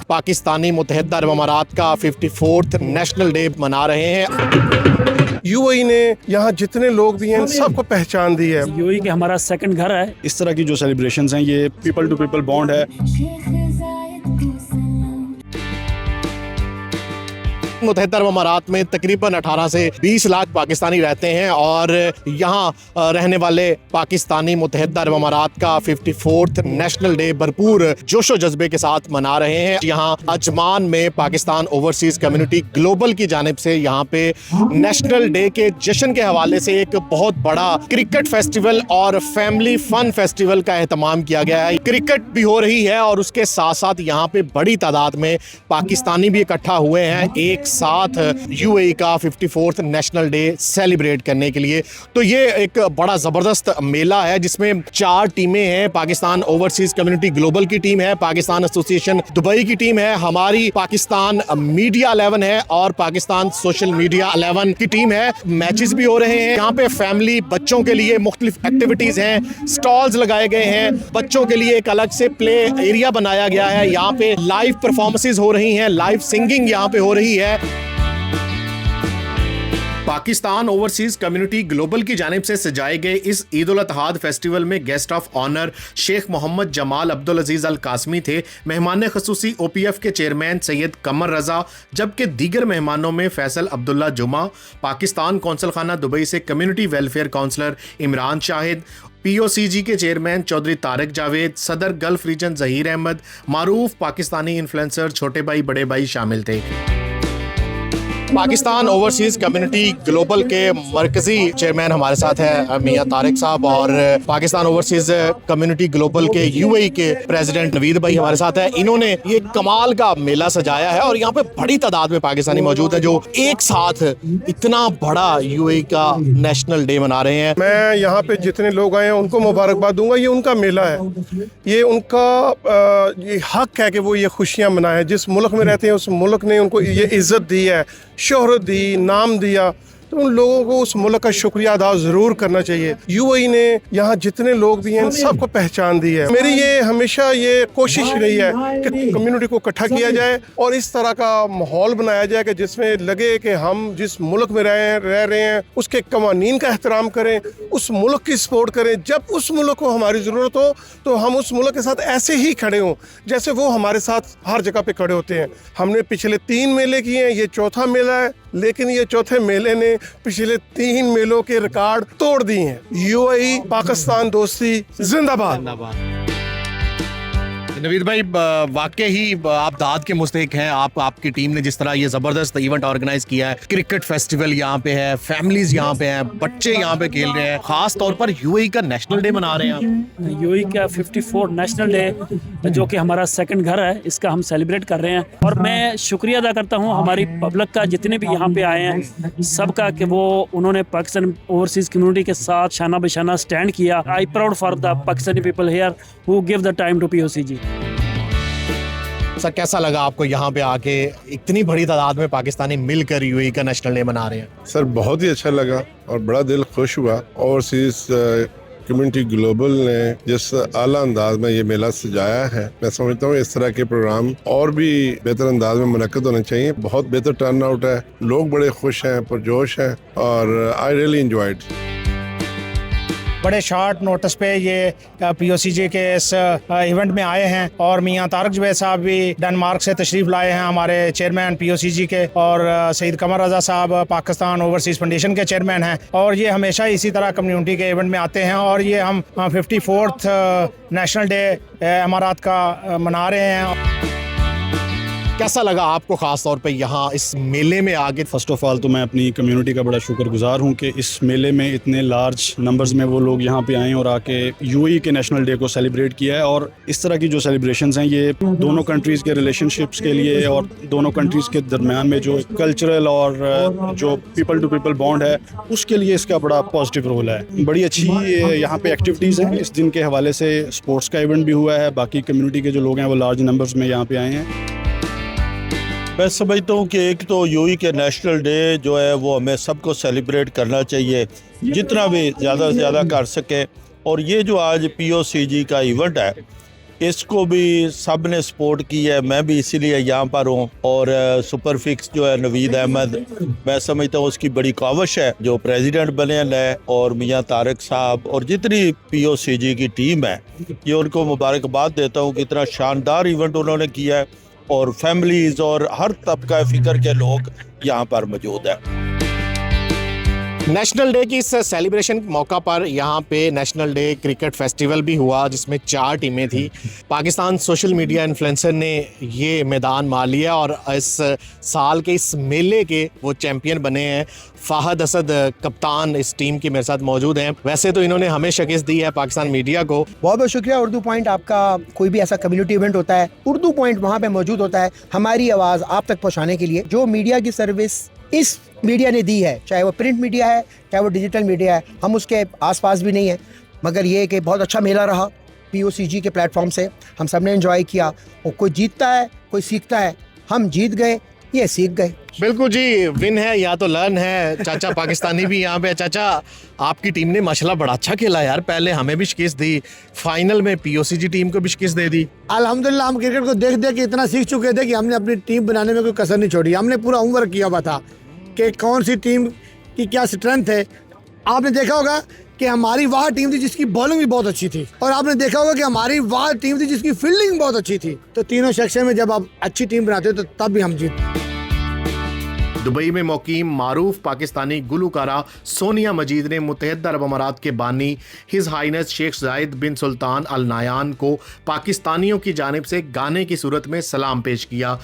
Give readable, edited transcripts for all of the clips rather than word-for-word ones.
पाकिस्तानी मुत्तहिदा अरब अमारात का 54th national day मना रहे हैं। यूएई ने यहाँ जितने लोग भी हैं सबको पहचान दी है। यूएई के हमारा सेकंड घर है। इस तरह की जो सेलिब्रेशंस हैं ये पीपल टू पीपल बॉन्ड है। मुत्तहिदा अरब अमारात में तकरीबन 18 से 20 लाख पाकिस्तानी रहते हैं और यहाँ रहने वाले पाकिस्तानी मुत्तहिदा अरब अमारात का 54th नेशनल डे भरपूर जोशो जज्बे के साथ मना रहे हैं। यहाँ अजमान में पाकिस्तान ओवरसीज कम्युनिटी ग्लोबल की जानिब से यहाँ पे नेशनल डे के जश्न के हवाले से एक बहुत बड़ा क्रिकेट फेस्टिवल और फैमिली फन फेस्टिवल का एहतमाम किया गया है। क्रिकेट भी हो रही है और उसके साथ साथ यहाँ पे बड़ी तादाद में पाकिस्तानी भी इकट्ठा हुए हैं एक साथ यूएई का 54th नेशनल डे सेलिब्रेट करने के लिए। तो ये एक बड़ा ज़बरदस्त मेला है जिसमें 4 टीमें हैं। पाकिस्तान ओवरसीज कम्युनिटी ग्लोबल की टीम है, पाकिस्तान एसोसिएशन दुबई की टीम है, हमारी पाकिस्तान मीडिया 11 है और पाकिस्तान सोशल मीडिया 11 की टीम है। मैचेस भी हो रहे हैं यहाँ पे। फैमिली बच्चों के लिए मुख्तलिफ एक्टिविटीज़ हैं, स्टॉल्स लगाए गए हैं, बच्चों के लिए एक अलग से प्ले एरिया बनाया गया है। यहाँ पे लाइव परफॉर्मेंसेज हो रही हैं, लाइव सिंगिंग यहाँ पे हो रही है। पाकिस्तान ओवरसीज कम्युनिटी ग्लोबल की जानिब से सजाए गए इस ईद उल अजहा फेस्टिवल में guest of honour Sheikh Mohammed Jamal Abdul Aziz Al Qasimi थे। मेहमान खसूसी ओपीएफ के चेयरमैन सैयद कमर रजा, जबकि दीगर मेहमानों में Faisal Abdullah Juma, Pakistan consul खाना दुबई से community welfare counsellor Imran Shahid, POCG के चेयरमैन चौधरी तारिक जावेद, सदर गल्फ रीजन जहीर अहमद, मारूफ पाकिस्तानी इन्फ्लुएंसर छोटे भाई बड़े भाई शामिल थे। पाकिस्तान ओवरसीज कम्युनिटी ग्लोबल के मरकजी चेयरमैन हमारे साथ हैं मियां तारिक साहब और पाकिस्तान ओवरसीज कम्युनिटी ग्लोबल के यूएई के प्रेसिडेंट नवीद भाई हमारे साथ हैं। इन्होंने ये कमाल का मेला सजाया है और यहाँ पे बड़ी तादाद में पाकिस्तानी मौजूद है जो एक साथ इतना बड़ा यूएई का नेशनल डे मना रहे हैं। मैं यहाँ पे जितने लोग आए हैं उनको मुबारकबाद दूंगा। ये उनका मेला है, ये उनका ये हक है कि वो ये खुशियाँ मनाएं। जिस मुल्क में रहते हैं उस मुल्क ने उनको ये इज्जत दी है, शोहरत दी, नाम दिया, तो उन लोगों को उस मुल्क का शुक्रिया अदा ज़रूर करना चाहिए। यूएई ने यहाँ जितने लोग भी हैं सबको पहचान दी है। मेरी ये हमेशा ये कोशिश रही है कि कम्युनिटी को इकट्ठा किया जाए और इस तरह का माहौल बनाया जाए कि जिसमें लगे कि हम जिस मुल्क में रह रहे हैं उसके कवानीन का एहतराम करें, उस मुल्क की सपोर्ट करें। जब उस मुल्क को हमारी ज़रूरत हो तो हम उस मुल्क के साथ ऐसे ही खड़े हों जैसे वो हमारे साथ हर जगह पे खड़े होते हैं। हमने पिछले 3 मेले किए हैं, ये चौथा मेला है, लेकिन ये चौथे मेले ने पिछले 3 मेलों के रिकॉर्ड तोड़ दिए हैं। यूएई पाकिस्तान दोस्ती जिंदाबाद। नवीद भाई, वाकई ही आप दाद के मुस्तहिक हैं। आपकी टीम ने जिस तरह ये ज़बरदस्त इवेंट ऑर्गेनाइज किया है, क्रिकेट फेस्टिवल यहाँ पे है, फैमिलीज यहाँ पे हैं, बच्चे यहाँ पे खेल रहे हैं, खास तौर पर यूएई का नेशनल डे मना रहे हैं। यूएई का 54 नेशनल डे जो कि हमारा सेकंड घर है, इसका हम सेलिब्रेट कर रहे हैं। और मैं शुक्रिया अदा करता हूँ हमारी पब्लिक का, जितने भी यहाँ पे आए हैं सबका, कि वो उन्होंने पाकिस्तान ओवरसीज कम्युनिटी के साथ शाना बिशाना स्टैंड किया। I proud for the Pakistani people here who give the time to POCG. Sir, कैसा लगा आपको यहाँ पे आके इतनी बड़ी तादाद में पाकिस्तानी मिलकर यूएई का नेशनल डे मना रहे हैं? सर, बहुत ही अच्छा लगा और बड़ा दिल खुश हुआ। ओवरसीज कम्युनिटी ग्लोबल ने जिस आला अंदाज में ये मेला सजाया है, मैं समझता हूँ इस तरह के प्रोग्राम और भी बेहतर अंदाज में मुनक्कद होने चाहिए। बहुत बेहतर टर्न आउट है, लोग बड़े खुश हैं, पुरजोश हैं और आई रियली एंजॉयड। बड़े शॉर्ट नोटिस पे ये पीओसीजी के इस इवेंट में आए हैं और मियां तारिक जावेद साहब भी डेनमार्क से तशरीफ़ लाए हैं, हमारे चेयरमैन पीओसीजी के, और सैयद कमर रजा साहब पाकिस्तान ओवरसीज़ फाउंडेशन के चेयरमैन हैं। और ये हमेशा इसी तरह कम्युनिटी के इवेंट में आते हैं और ये हम 54th नेशनल डे अमारात का मना रहे हैं। कैसा लगा आपको खास तौर पे यहाँ इस मेले में आके? फर्स्ट ऑफ ऑल तो मैं अपनी कम्युनिटी का बड़ा शुक्रगुजार हूँ कि इस मेले में इतने लार्ज नंबर्स में वो लोग यहाँ पे आए और आके यूएई के नेशनल डे को सेलिब्रेट किया है। और इस तरह की जो सेलिब्रेशंस हैं ये दोनों कंट्रीज़ के रिलेशनशिप्स के लिए और दोनों कंट्रीज़ के दरमियान में जो कल्चरल और जो पीपल टू पीपल बॉन्ड है उसके लिए इसका बड़ा पॉजिटिव रोल है। बड़ी अच्छी यहाँ पे एक्टिविटीज़ हैं। इस दिन के हवाले से स्पोर्ट्स का इवेंट भी हुआ है। बाकी कम्युनिटी के जो लोग हैं वो लार्ज नंबर्स में यहाँ पे आए हैं। मैं समझता हूँ कि एक तो यूएई के नेशनल डे जो है वो हमें सबको सेलिब्रेट करना चाहिए, जितना भी ज़्यादा से ज़्यादा कर सके। और ये जो आज पीओसीजी का इवेंट है इसको भी सब ने सपोर्ट की है, मैं भी इसीलिए यहाँ पर हूँ। और सुपर फिक्स जो है नवीद अहमद, मैं समझता हूँ उसकी बड़ी काविश है जो प्रेसिडेंट बने हैं, और मियाँ तारक साहब और जितनी POCG की टीम है, ये उनको मुबारकबाद देता हूँ कि इतना शानदार इवेंट उन्होंने किया है और फैमिलीज़ और हर तबका फ़िक्र के लोग यहाँ पर मौजूद हैं। नेशनल डे की इस सेलिब्रेशन के मौका पर यहाँ पे नेशनल डे क्रिकेट फेस्टिवल भी हुआ जिसमें 4 टीमें थी। पाकिस्तान सोशल मीडिया इन्फ्लुएंसर ने ये मैदान मार लिया और इस साल के इस मेले के वो चैंपियन बने हैं। फ़ाहद असद कप्तान इस टीम के मेरे साथ मौजूद हैं। वैसे तो इन्होंने हमें शिकस्त दी है पाकिस्तान मीडिया को। बहुत बहुत शुक्रिया। उर्दू पॉइंट आपका कोई भी ऐसा कम्युनिटी इवेंट होता है, उर्दू पॉइंट वहाँ पे मौजूद होता है हमारी आवाज़ आप तक पहुँचाने के लिए। जो मीडिया की सर्विस इस मीडिया ने दी है, चाहे वो प्रिंट मीडिया है चाहे वो डिजिटल मीडिया है, हम उसके आसपास भी नहीं है, मगर ये कि बहुत अच्छा मेला रहा। POCG के प्लेटफॉर्म से हम सब ने एंजॉय किया। और कोई जीतता है कोई सीखता है, हम जीत गए, ये सीख गए। बिल्कुल जी, विन है या तो लर्न है। चाचा पाकिस्तानी भी यहाँ पे। चाचा, आपकी टीम ने माशाल्लाह बड़ा अच्छा खेला यार, पहले हमें भी शिकस्त दी, फाइनल में POCG टीम को भी शिकस्त दे दी। अल्हम्दुलिल्लाह हम क्रिकेट को देख देख के इतना सीख चुके थे कि हमने अपनी टीम बनाने में कोई कसर नहीं छोड़ी। हमने पूरा होमवर्क किया हुआ था कि कौन सी टीम की क्या स्ट्रेंथ है। आपने देखा होगा कि हमारी वह टीम थी जिसकी बॉलिंग भी बहुत अच्छी थी, और आपने देखा होगा कि हमारी वह टीम थी जिसकी फील्डिंग बहुत अच्छी थी। तो तीनों सेक्शन में जब आप अच्छी टीम बनाते हो तो तब भी हम जीतते। दुबई में मुकीम मारूफ पाकिस्तानी गुलकारा सोनिया मजीद ने मुत्तहिदा अरब अमारात के बानी हिज हाइनेस शेख जायद बिन सुल्तान अल नायान को पाकिस्तानियों की जानिब से गाने की सूरत में सलाम पेश किया।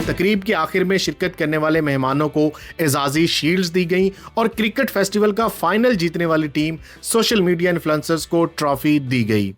तकरीब के आखिर में शिरकत करने वाले मेहमानों को एजाजी शील्ड्स दी गई और क्रिकेट फेस्टिवल का फाइनल जीतने वाली टीम सोशल मीडिया इन्फ्लुएंसर्स को ट्रॉफी दी गई।